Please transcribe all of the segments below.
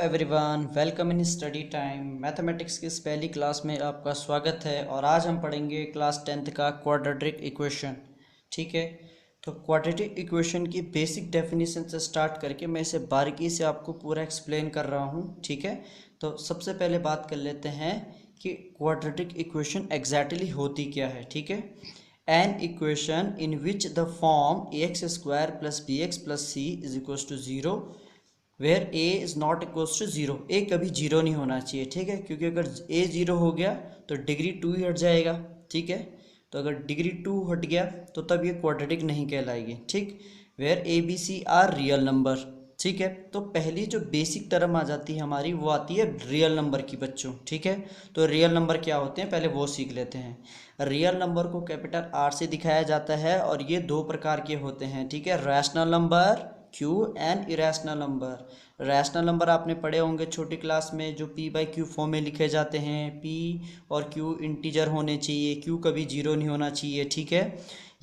Everyone, welcome in study time. Mathematics की इस पहली क्लास में आपका स्वागत है और आज हम पढ़ेंगे क्लास 10th का क्वाड्रेटिक इक्वेशन। ठीक है, तो क्वाड्रेटिक इक्वेशन की बेसिक डेफिनेशन से स्टार्ट करके मैं इसे बारीकी से आपको पूरा एक्सप्लेन कर रहा हूँ। ठीक है, तो सबसे पहले बात कर लेते हैं कि क्वाड्रेटिक इक्वेशन एग्जैक्टली होती क्या है। ठीक है, an equation in which the form ax² + bx + c = 0 where a is not equals to zero. A कभी जीरो नहीं होना चाहिए। ठीक है, क्योंकि अगर ए जीरो हो गया तो डिग्री 2 ही हट जाएगा। ठीक है, तो अगर डिग्री 2 हट गया तो तब ये क्वाड्रेटिक नहीं कहलाएगी। ठीक, where A B C are real number. ठीक है, तो पहली जो बेसिक टर्म आ जाती है हमारी वो आती है रियल नंबर की बच्चों। ठीक है, तो रियल नंबर क्या होते हैं पहले वो सीख लेते हैं। रियल नंबर को कैपिटल आर से दिखाया जाता है और ये दो प्रकार के होते हैं। ठीक है, rational number Q and irrational number. Rational number आपने पढ़े होंगे छोटी क्लास में, जो p/q फॉर्म में लिखे जाते हैं। p और q इंटीजर होने चाहिए, q कभी जीरो नहीं होना चाहिए। ठीक है,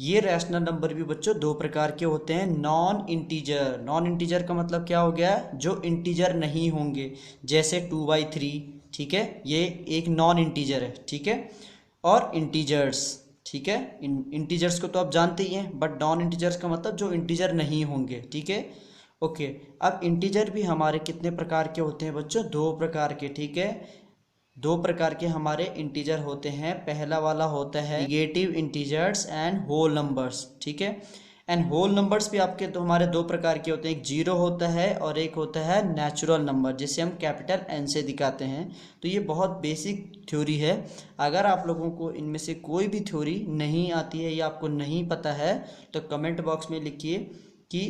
ये रैशनल नंबर भी बच्चों दो प्रकार के होते हैं। नॉन इंटीजर, नॉन इंटीजर का मतलब क्या हो गया, जो इंटीजर नहीं होंगे, जैसे 2/3। ठीक है, ये एक नॉन इंटीजर है। ठीक है, और इंटीजर्स। ठीक है, इंटीजर्स को तो आप जानते ही हैं, बट नॉन इंटीजर्स का मतलब जो इंटीजर नहीं होंगे। ठीक है, ओके। अब इंटीजर भी हमारे कितने प्रकार के होते हैं बच्चों, दो प्रकार के। ठीक है, दो प्रकार के हमारे इंटीजर होते हैं। पहला वाला होता है negative integers and whole numbers. ठीक है, एंड होल नंबर्स भी आपके तो हमारे दो प्रकार के होते हैं, एक जीरो होता है और एक होता है नेचुरल नंबर, जिसे हम कैपिटल एन से दिखाते हैं। तो ये बहुत बेसिक थ्योरी है। अगर आप लोगों को इनमें से कोई भी थ्योरी नहीं आती है या आपको नहीं पता है तो कमेंट बॉक्स में लिखिए कि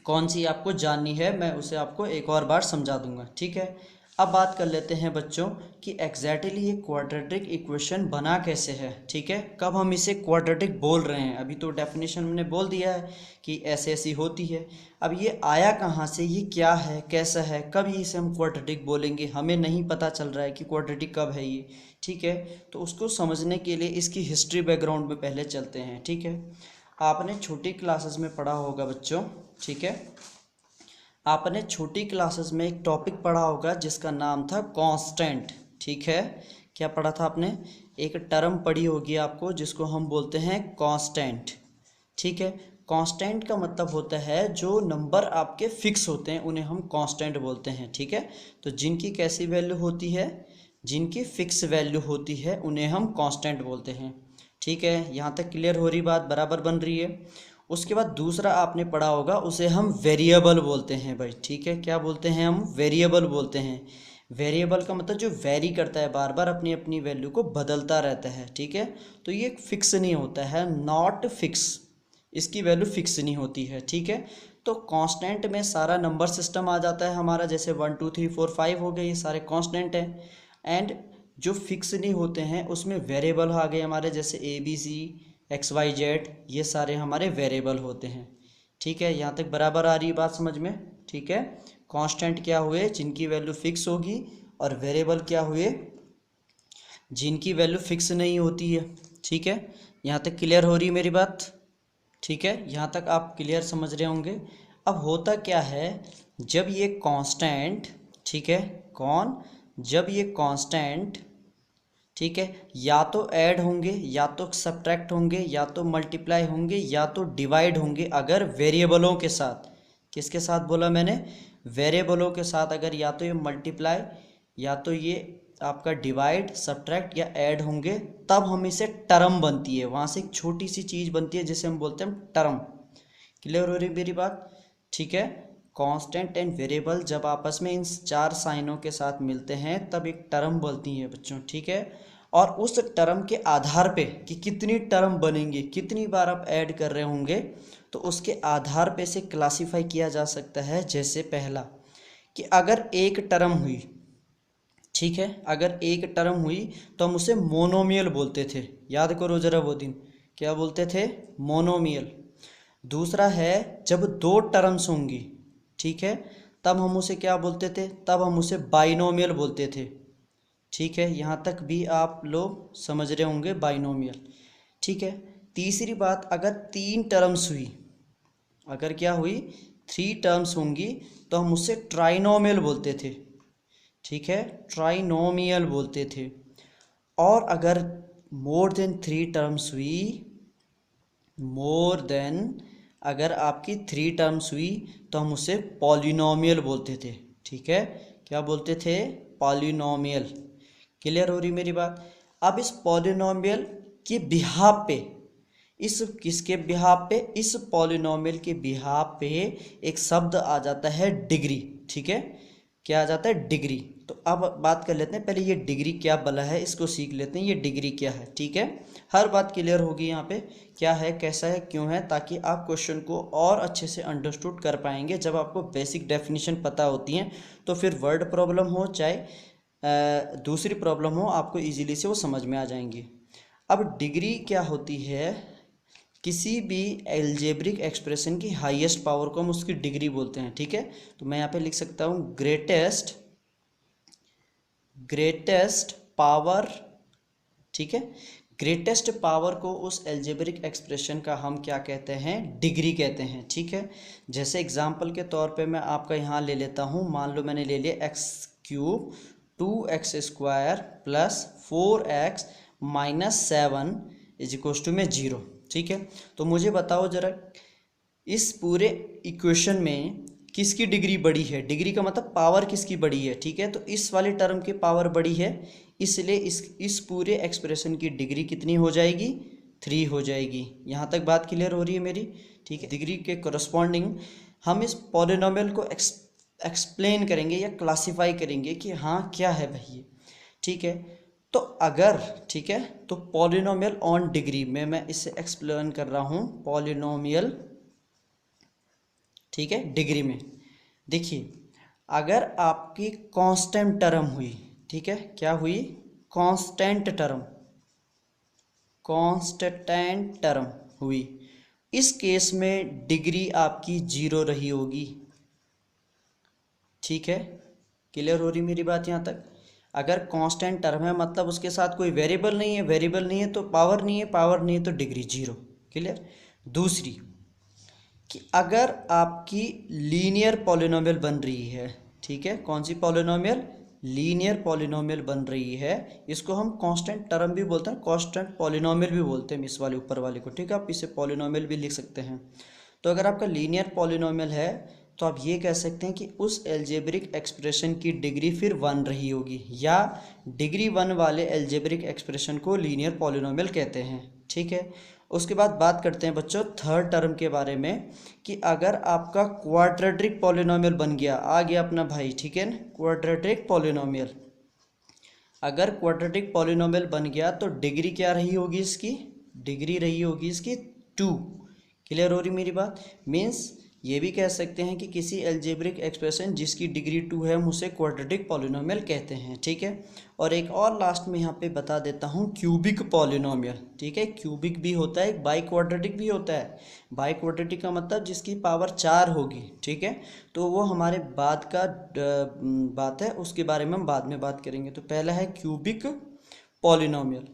कौन सी आपको जाननी है, मैं उसे आपको एक और बार समझा दूंगा। ठीक है, अब बात कर लेते हैं बच्चों कि एग्जैक्टली ये क्वाड्रेटिक इक्वेशन बना कैसे है। ठीक है, कब हम इसे क्वाड्रेटिक बोल रहे हैं, अभी तो डेफिनेशन हमने बोल दिया है कि ऐसे ऐसी होती है। अब ये आया कहाँ से, ये क्या है, कैसा है, कब इसे हम क्वाड्रेटिक बोलेंगे, हमें नहीं पता चल रहा है कि क्वाड्रेटिक कब है ये। ठीक है, तो उसको समझने के लिए इसकी हिस्ट्री बैकग्राउंड में पहले चलते हैं। ठीक है, आपने छोटी क्लासेस में पढ़ा होगा बच्चों। ठीक है, आपने छोटी क्लासेस में एक टॉपिक पढ़ा होगा जिसका नाम था कांस्टेंट। ठीक है, क्या पढ़ा था आपने, एक टर्म पढ़ी होगी आपको जिसको हम बोलते हैं कांस्टेंट। ठीक है, कांस्टेंट का मतलब होता है जो नंबर आपके फिक्स होते हैं उन्हें हम कांस्टेंट बोलते हैं। ठीक है, तो जिनकी कैसी वैल्यू होती है, जिनकी फिक्स वैल्यू होती है उन्हें हम कांस्टेंट बोलते हैं। ठीक है, यहाँ तक क्लियर हो रही बात, बराबर बन रही है। उसके बाद दूसरा आपने पढ़ा होगा, उसे हम वेरिएबल बोलते हैं भाई। ठीक है, क्या बोलते हैं हम, वेरिएबल बोलते हैं। वेरिएबल का मतलब जो वेरी करता है, बार बार अपनी अपनी वैल्यू को बदलता रहता है। ठीक है, तो ये फिक्स नहीं होता है, नॉट फिक्स, इसकी वैल्यू फिक्स नहीं होती है। ठीक है, तो कांस्टेंट में सारा नंबर सिस्टम आ जाता है हमारा, जैसे 1 2 3 4 5 हो गए, ये सारे कांस्टेंट हैं। एंड जो फिक्स नहीं होते हैं उसमें वेरिएबल आ गए हमारे, जैसे ABC XYZ, ये सारे हमारे वेरिएबल होते हैं। ठीक है, यहाँ तक बराबर आ रही है बात समझ में। ठीक है, कांस्टेंट क्या हुए, जिनकी वैल्यू फिक्स होगी, और वेरिएबल क्या हुए, जिनकी वैल्यू फिक्स नहीं होती है। ठीक है, यहाँ तक क्लियर हो रही है मेरी बात। ठीक है, यहाँ तक आप क्लियर समझ रहे होंगे। अब होता क्या है, जब ये कांस्टेंट, ठीक है, जब ये कांस्टेंट, ठीक है, या तो ऐड होंगे, या तो सब्ट्रैक्ट होंगे, या तो मल्टीप्लाई होंगे, या तो डिवाइड होंगे, अगर वेरिएबलों के साथ, किसके साथ बोला मैंने, वेरिएबलों के साथ, अगर या तो ये मल्टीप्लाई या तो ये आपका डिवाइड सब्ट्रैक्ट या ऐड होंगे, तब हम इसे टर्म बनती है, वहाँ से एक छोटी सी चीज़ बनती है जिसे हम बोलते हैं टर्म। क्लियर हो रही मेरी बात। ठीक है, कांस्टेंट एंड वेरिएबल जब आपस में इन चार साइनों के साथ मिलते हैं तब एक टर्म बनती है बच्चों। ठीक है, और उस टर्म के आधार पे कि कितनी टर्म बनेंगी, कितनी बार आप ऐड कर रहे होंगे, तो उसके आधार पे से क्लासीफाई किया जा सकता है। जैसे पहला कि अगर एक टर्म हुई, ठीक है, अगर एक टर्म हुई तो हम उसे मोनोमियल बोलते थे। याद करो जरा वो दिन, क्या बोलते थे, मोनोमियल। दूसरा है जब दो टर्म्स होंगी, ठीक है, तब हम उसे क्या बोलते थे, तब हम उसे बाइनोमियल बोलते थे। ठीक है, यहाँ तक भी आप लोग समझ रहे होंगे, बाइनोमियल। ठीक है, तीसरी बात, अगर तीन टर्म्स हुई, अगर क्या हुई, 3 टर्म्स होंगी, तो हम उससे ट्राइनोमियल बोलते थे, ठीक है, ट्राइनोमियल बोलते थे। और अगर मोर देन 3 टर्म्स हुई, मोर देन अगर आपकी 3 टर्म्स हुई तो हम उसे पॉलिनोमियल बोलते थे, ठीक है, क्या बोलते थे, पॉलिनोमियल। क्लियर हो रही मेरी बात। अब इस पॉलिनोमियल के बिहाफ पे, इस किसके बिहाफ पे, इस पॉलिनोमियल के बिहाफ पे एक शब्द आ जाता है डिग्री, ठीक है, क्या आ जाता है, डिग्री। तो अब बात कर लेते हैं, पहले ये डिग्री क्या बला है इसको सीख लेते हैं, ये डिग्री क्या है, ठीक है। हर बात क्लियर होगी यहाँ पे, क्या है, कैसा है, क्यों है, ताकि आप क्वेश्चन को और अच्छे से अंडरस्टूड कर पाएंगे। जब आपको बेसिक डेफिनेशन पता होती हैं तो फिर वर्ड प्रॉब्लम हो चाहे दूसरी प्रॉब्लम हो, आपको इजीली से वो समझ में आ जाएंगी। अब डिग्री क्या होती है, किसी भी एल्जेब्रिक एक्सप्रेशन की हाईएस्ट पावर को हम उसकी डिग्री बोलते हैं, ठीक है। तो मैं यहाँ पे लिख सकता हूँ ग्रेटेस्ट पावर, ठीक है, ग्रेटेस्ट पावर को उस एल्जेब्रिक एक्सप्रेशन का हम क्या कहते हैं, डिग्री कहते हैं, ठीक है। जैसे एग्जांपल के तौर पे मैं आपका यहाँ ले लेता हूँ, मान लो मैंने ले लिया x³ 2x² plus 4x minus 7 is equals to में 0, ठीक है। तो मुझे बताओ जरा इस पूरे इक्वेशन में किसकी डिग्री बड़ी है, डिग्री का मतलब पावर किसकी बड़ी है, ठीक है। तो इस वाले टर्म की पावर बड़ी है, इसलिए इस पूरे एक्सप्रेशन की डिग्री कितनी हो जाएगी, 3 हो जाएगी। यहाँ तक बात क्लियर हो रही है मेरी, ठीक है। डिग्री के करस्पॉन्डिंग हम इस पॉलिनोमियल को एक्सप्लेन करेंगे या क्लासीफाई करेंगे कि हाँ क्या है भाई ये, ठीक है। तो अगर, ठीक है, तो पॉलिनोमियल ऑन डिग्री में मैं इसे एक्सप्लेन कर रहा हूँ, पॉलिनोमियल, ठीक है, डिग्री में। देखिए अगर आपकी कांस्टेंट टर्म हुई, ठीक है, क्या हुई, कांस्टेंट टर्म हुई, इस केस में डिग्री आपकी 0 रही होगी, ठीक है। क्लियर हो रही मेरी बात यहाँ तक। अगर कांस्टेंट टर्म है मतलब उसके साथ कोई वेरिएबल नहीं है, वेरिएबल नहीं है तो पावर नहीं है, पावर नहीं है तो डिग्री 0। क्लियर। दूसरी कि अगर आपकी लीनियर पॉलिनोमियल बन रही है, ठीक है, कौन सी पॉलिनोमियल, लीनियर पॉलिनोमियल बन रही है, इसको हम कांस्टेंट टर्म भी बोलते हैं, कांस्टेंट पॉलिनोमियल भी बोलते हैं इस वाले ऊपर वाले को, ठीक है, आप इसे पॉलिनोमियल भी लिख सकते हैं। तो अगर आपका लीनियर पॉलिनोमियल है तो आप ये कह सकते हैं कि उस एल्जेब्रिक एक्सप्रेशन की डिग्री फिर 1 रही होगी, या डिग्री 1 वाले एल्जेब्रिक एक्सप्रेशन को लीनियर पॉलिनोमियल कहते हैं, ठीक है। उसके बाद बात करते हैं बच्चों थर्ड टर्म के बारे में, कि अगर आपका क्वाड्रेटिक पॉलिनोमियल बन गया, आ गया अपना भाई, ठीक है ना, क्वाड्रेटिक पॉलिनोमियल, अगर क्वाड्रेटिक पॉलिनोमियल बन गया तो डिग्री क्या रही होगी इसकी, डिग्री रही होगी इसकी 2। क्लियर हो रही मेरी बात। मीन्स ये भी कह सकते हैं कि किसी एल्जेब्रिक एक्सप्रेशन जिसकी डिग्री 2 है हम उसे क्वाड्रेटिक पॉलिनोमियल कहते हैं, ठीक है। और एक और लास्ट में यहाँ पे बता देता हूँ क्यूबिक पॉलिनोमियल, ठीक है, क्यूबिक भी होता है, एक बाई क्वाड्रेटिक भी होता है। बाई क्वाड्रेटिक का मतलब जिसकी पावर 4 होगी, ठीक है। तो वो हमारे बाद का बात है, उसके बारे में हम बाद में बात करेंगे। तो पहला है क्यूबिक पॉलिनोमियल।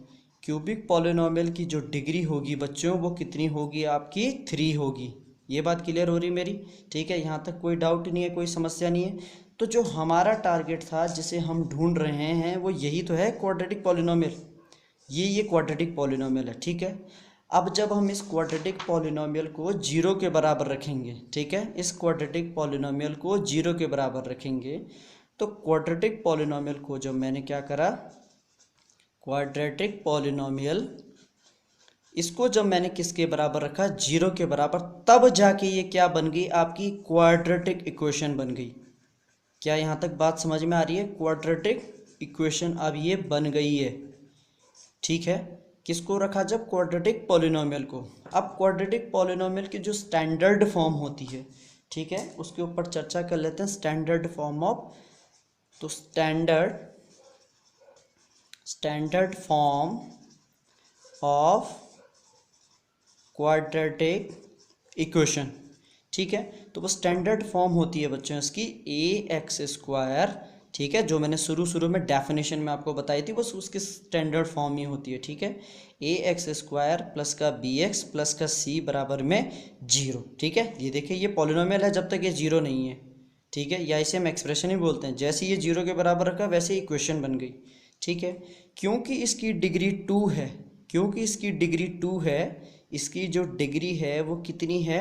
क्यूबिक पॉलिनोमियल की जो डिग्री होगी बच्चों वो कितनी होगी, आपकी 3 होगी। ये बात क्लियर हो रही मेरी, ठीक है, यहाँ तक कोई डाउट नहीं है, कोई समस्या नहीं है। तो जो हमारा टारगेट था जिसे हम ढूंढ रहे हैं वो यही तो है, क्वाड्रेटिक पॉलिनोमियल, ये क्वाड्रेटिक पॉलिनोमियल है, ठीक है। अब जब हम इस क्वाड्रेटिक पॉलिनोमियल को 0 के बराबर रखेंगे, ठीक है, इस क्वाड्रेटिक पॉलिनोमियल को 0 के बराबर रखेंगे, तो क्वाड्रेटिक पॉलिनोमियल को जब मैंने क्या करा, क्वाड्रेटिक पॉलिनोमियल इसको जब मैंने किसके बराबर रखा, 0 के बराबर, तब जाके ये क्या बन गई, आपकी क्वाड्रेटिक इक्वेशन बन गई। क्या यहाँ तक बात समझ में आ रही है, क्वाड्रेटिक इक्वेशन अब ये बन गई है, ठीक है। किसको रखा, जब क्वाड्रेटिक पॉलिनोमियल को। अब क्वाड्रेटिक पॉलिनोमियल की जो स्टैंडर्ड फॉर्म होती है, ठीक है, उसके ऊपर चर्चा कर लेते हैं, स्टैंडर्ड फॉर्म ऑफ। तो standard form of quadratic equation, ठीक है। तो वो स्टैंडर्ड फॉर्म होती है बच्चों इसकी ax², ठीक है, जो मैंने शुरू में डेफिनेशन में आपको बताई थी बस उसकी स्टैंडर्ड फॉर्म ही होती है, ठीक है। ax² प्लस का bx प्लस का c बराबर में 0, ठीक है। ये देखिए ये पॉलिनोमियल है जब तक ये 0 नहीं है, ठीक है, या इसे हम एक्सप्रेशन ही बोलते हैं। जैसे ये 0 के बराबर रखा वैसे ही इक्वेशन बन गई। ठीक है, क्योंकि इसकी डिग्री 2 है, क्योंकि इसकी डिग्री 2 है, इसकी जो डिग्री है वो कितनी है,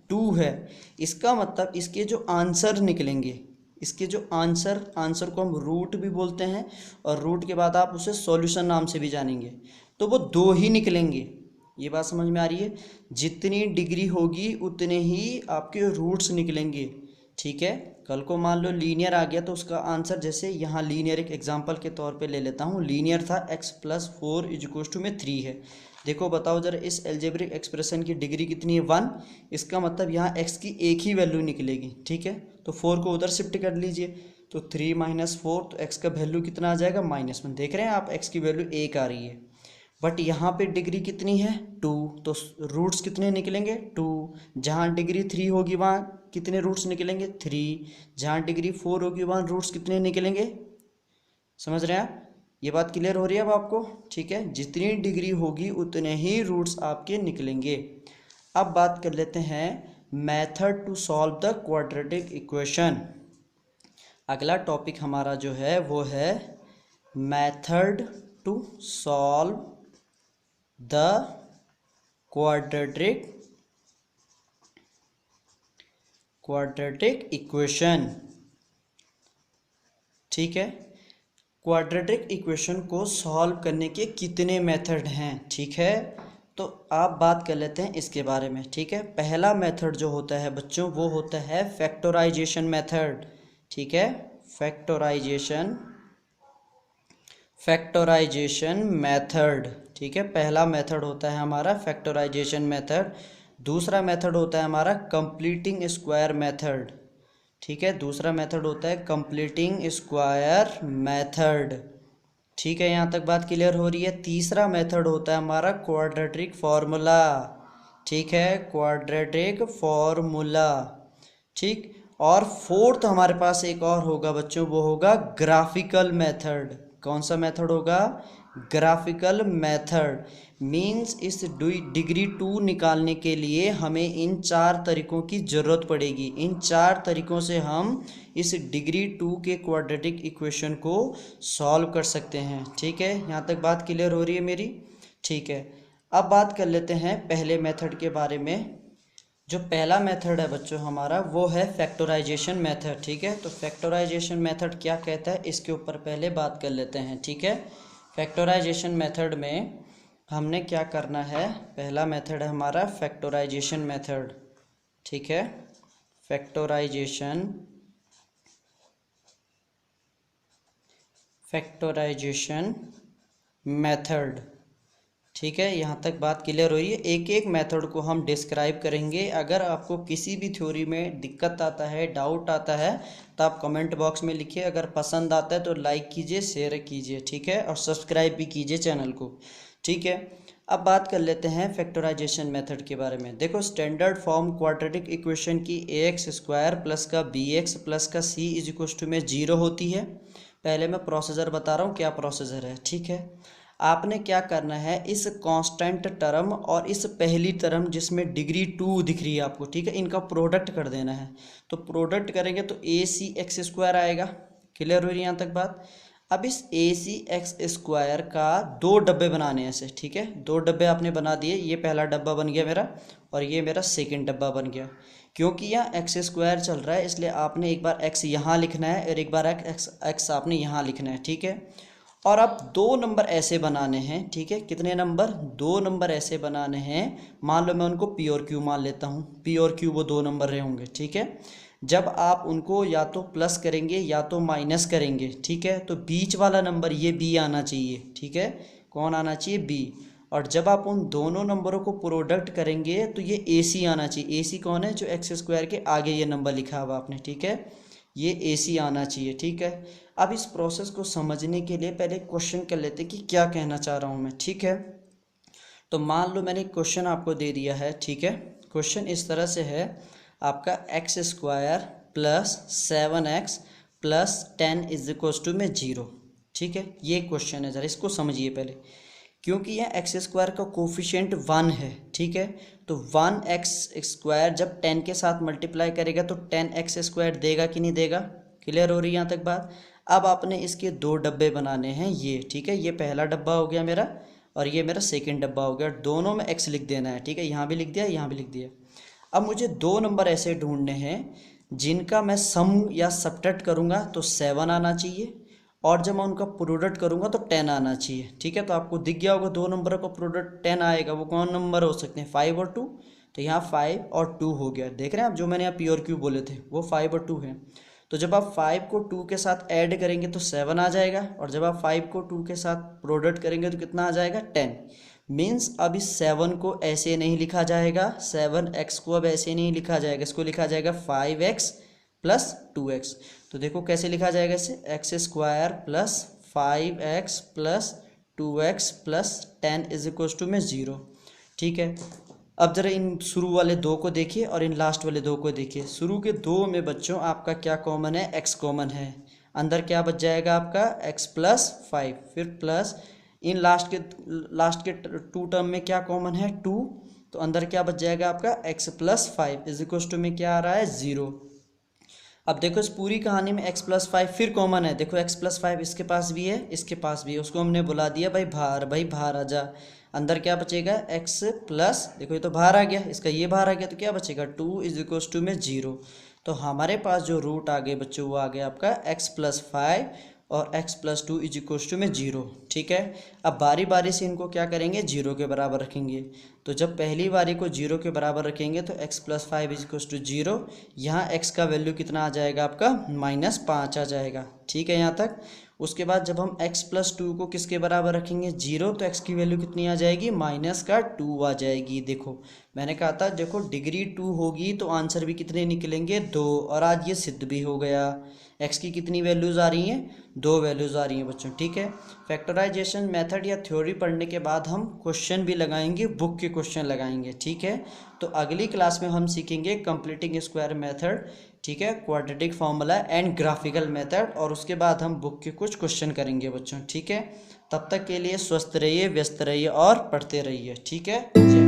2 है। इसका मतलब इसके जो आंसर निकलेंगे, इसके जो आंसर को हम रूट भी बोलते हैं, और रूट के बाद आप उसे सॉल्यूशन नाम से भी जानेंगे, तो वो 2 ही निकलेंगे। ये बात समझ में आ रही है? जितनी डिग्री होगी उतने ही आपके रूट्स निकलेंगे। ठीक है, कल को मान लो लीनियर आ गया तो उसका आंसर, जैसे यहाँ लीनियर एक एग्जांपल के तौर पे ले लेता हूँ, लीनियर था x+4 = में 3 है। देखो बताओ जरा, इस एल्जेब्रिक एक्सप्रेशन की डिग्री कितनी है, 1। इसका मतलब यहाँ x की एक ही वैल्यू निकलेगी। ठीक है, तो 4 को उधर शिफ्ट कर लीजिए, तो 3 - 4, तो x का वैल्यू कितना आ जाएगा, -1। देख रहे हैं आप, x की वैल्यू 1 आ रही है, बट यहाँ पे डिग्री कितनी है, 2, तो रूट्स कितने निकलेंगे, 2। जहाँ डिग्री 3 होगी वहाँ कितने रूट्स निकलेंगे, 3। जहाँ डिग्री 4 होगी वहाँ रूट्स कितने निकलेंगे। समझ रहे हैं आप? ये बात क्लियर हो रही है अब आपको? ठीक है, जितनी डिग्री होगी उतने ही रूट्स आपके निकलेंगे। अब बात कर लेते हैं method to solve the quadratic equation. अगला टॉपिक हमारा जो है वो है method to solve the quadratic equation. ठीक है, क्वाड्रेटिक इक्वेशन को सॉल्व करने के कितने मेथड हैं। ठीक है, तो आप बात कर लेते हैं इसके बारे में। ठीक है, पहला मेथड जो होता है बच्चों वो होता है फैक्टराइजेशन मेथड। ठीक है, फैक्टराइजेशन मेथड। ठीक है, पहला मेथड होता है हमारा फैक्टराइजेशन मेथड। दूसरा मेथड होता है हमारा कंप्लीटिंग स्क्वायर मेथड। ठीक है, दूसरा मेथड होता है कंप्लीटिंग स्क्वायर मेथड। ठीक है, यहाँ तक बात क्लियर हो रही है? तीसरा मेथड होता है हमारा क्वाड्रेटिक फार्मूला। ठीक है, क्वाड्रेटिक फार्मूला। ठीक, और फोर्थ हमारे पास एक और होगा बच्चों, वो होगा ग्राफिकल मेथड। कौन सा मेथड होगा? Graphical method. मीन्स इस डिग्री 2 निकालने के लिए हमें इन 4 तरीकों की ज़रूरत पड़ेगी। इन 4 तरीकों से हम इस डिग्री 2 के क्वाड्रेटिक इक्वेशन को सॉल्व कर सकते हैं। ठीक है, यहाँ तक बात क्लियर हो रही है मेरी? ठीक है, अब बात कर लेते हैं पहले मेथड के बारे में। जो पहला मेथड है बच्चों हमारा वो है फैक्टराइजेशन मेथड। ठीक है, तो फैक्टराइजेशन मेथड क्या कहता है इसके ऊपर पहले बात कर लेते हैं। ठीक है, फैक्टराइजेशन मेथड में हमने क्या करना है, पहला मेथड है हमारा फैक्टराइजेशन मेथड। ठीक है, फैक्टराइजेशन मेथड। ठीक है, यहाँ तक बात क्लियर हुई है? एक एक मेथड को हम डिस्क्राइब करेंगे। अगर आपको किसी भी थ्योरी में दिक्कत आता है, डाउट आता है, तो आप कमेंट बॉक्स में लिखिए। अगर पसंद आता है तो लाइक कीजिए, शेयर कीजिए। ठीक है, और सब्सक्राइब भी कीजिए चैनल को। ठीक है, अब बात कर लेते हैं फैक्टराइजेशन मेथड के बारे में। देखो, स्टैंडर्ड फॉर्म क्वाड्रेटिक इक्वेशन की ax² प्लस का bx प्लस का c = में 0 होती है। पहले मैं प्रोसीजर बता रहा हूँ क्या प्रोसीजर है। ठीक है, आपने क्या करना है, इस कांस्टेंट टर्म और इस पहली टर्म जिसमें डिग्री 2 दिख रही है आपको, ठीक है, इनका प्रोडक्ट कर देना है। तो प्रोडक्ट करेंगे तो AC² आएगा। क्लियर हो रही है यहाँ तक बात? अब इस AC² का 2 डब्बे बनाने हैं ऐसे। ठीक है, 2 डब्बे आपने बना दिए। ये पहला डब्बा बन गया मेरा, और ये मेरा सेकंड डब्बा बन गया। क्योंकि यहाँ x² चल रहा है इसलिए आपने एक बार x यहाँ लिखना है और एक बार x आपने यहाँ लिखना है। ठीक है, और अब 2 नंबर ऐसे बनाने हैं। ठीक है, कितने नंबर? 2 नंबर ऐसे बनाने हैं। मान लो मैं उनको P और Q मान लेता हूँ। P और Q वो 2 नंबर रहे होंगे। ठीक है, जब आप उनको या तो प्लस करेंगे या तो माइनस करेंगे, ठीक है, तो बीच वाला नंबर ये B आना चाहिए। ठीक है, कौन आना चाहिए? B। और जब आप उन दोनों नंबरों को प्रोडक्ट करेंगे तो ये AC आना चाहिए। AC कौन है? जो x² के आगे ये नंबर लिखा हुआ आपने। ठीक है, ये AC आना चाहिए। ठीक है, अब इस प्रोसेस को समझने के लिए पहले क्वेश्चन कर लेते हैं कि क्या कहना चाह रहा हूँ मैं। ठीक है, तो मान लो मैंने क्वेश्चन आपको दे दिया है। ठीक है, क्वेश्चन इस तरह से है आपका x² प्लस 7x प्लस 10 = में 0। ठीक है, ये क्वेश्चन है, ज़रा इसको समझिए पहले। क्योंकि यह एक्स स्क्वायर का कोफिशिएंट 1 है, ठीक है। तो 1x स्क्वायर जब 10 के साथ मल्टीप्लाई करेगा तो 10x स्क्वायर देगा कि नहीं देगा। क्लियर हो रही है यहाँ तक बात। अब आपने इसके 2 डब्बे बनाने हैं ये, ठीक है। ये पहला डब्बा हो गया मेरा और ये मेरा सेकंड डब्बा हो गया। दोनों में x लिख देना है, ठीक है। यहाँ भी लिख दिया, यहाँ भी लिख दिया। अब मुझे 2 नंबर ऐसे ढूंढने हैं जिनका मैं सम या सबट्रैक्ट करूँगा तो 7 आना चाहिए, और जब मैं उनका प्रोडक्ट करूँगा तो 10 आना चाहिए, ठीक है। तो आपको दिख गया होगा 2 नंबरों का प्रोडक्ट 10 आएगा। वो कौन नंबर हो सकते हैं, 5 और 2। तो यहाँ 5 और 2 हो गया। देख रहे हैं आप, जो मैंने यहाँ पी और क्यू बोले थे वो 5 और 2 हैं। तो जब आप 5 को 2 के साथ ऐड करेंगे तो 7 आ जाएगा, और जब आप 5 को 2 के साथ प्रोडक्ट करेंगे तो कितना आ जाएगा, 10। मीन्स अब इस 7 को ऐसे नहीं लिखा जाएगा, 7x को अब ऐसे नहीं लिखा जाएगा, इसको लिखा जाएगा 5x प्लस 2x। तो देखो कैसे लिखा जाएगा इसे, x square plus 5x plus 2x plus 10 is equal to में 0, ठीक है। अब जरा इन शुरू वाले 2 को देखिए और इन लास्ट वाले 2 को देखिए। शुरू के 2 में बच्चों आपका क्या कॉमन है, x कॉमन है। अंदर क्या बच जाएगा आपका, x प्लस 5, फिर प्लस इन लास्ट के 2 टर्म में क्या कॉमन है, 2। तो अंदर क्या बच जाएगा आपका, x plus 5 is equal to में क्या आ रहा है, 0। अब देखो इस पूरी कहानी में x प्लस 5 फिर कॉमन है। देखो x प्लस 5 इसके पास भी है, इसके पास भी है। उसको हमने बुला दिया भाई बाहर आ जा। अंदर क्या बचेगा, x प्लस, देखो ये तो बाहर आ गया, इसका ये बाहर आ गया, तो क्या बचेगा 2 इज इक्वल टू में 0। तो हमारे पास जो रूट आ गए बच्चों वो आ गया आपका x प्लस 5 और x plus 2 is equal to में 0, ठीक है। अब बारी बारी से इनको क्या करेंगे, 0 के बराबर रखेंगे। तो जब पहली बारी को 0 के बराबर रखेंगे तो x plus 5 is equal to 0। यहाँ x का वैल्यू कितना आ जाएगा आपका, -5 आ जाएगा, ठीक है यहाँ तक। उसके बाद जब हम x प्लस 2 को किसके बराबर रखेंगे, 0, तो x की वैल्यू कितनी आ जाएगी, -2 आ जाएगी। देखो मैंने कहा था, देखो डिग्री 2 होगी तो आंसर भी कितने निकलेंगे, 2। और आज ये सिद्ध भी हो गया। x की कितनी वैल्यूज़ आ रही हैं, 2 वैल्यूज़ आ रही हैं बच्चों, ठीक है। फैक्टराइजेशन मेथड या थ्योरी पढ़ने के बाद हम क्वेश्चन भी लगाएंगे, बुक के क्वेश्चन लगाएंगे, ठीक है। तो अगली क्लास में हम सीखेंगे कंप्लीटिंग स्क्वायर मेथड, ठीक है, quadratic formula and graphical method, और उसके बाद हम बुक के कुछ क्वेश्चन करेंगे बच्चों, ठीक है। तब तक के लिए स्वस्थ रहिए, व्यस्त रहिए और पढ़ते रहिए, ठीक है।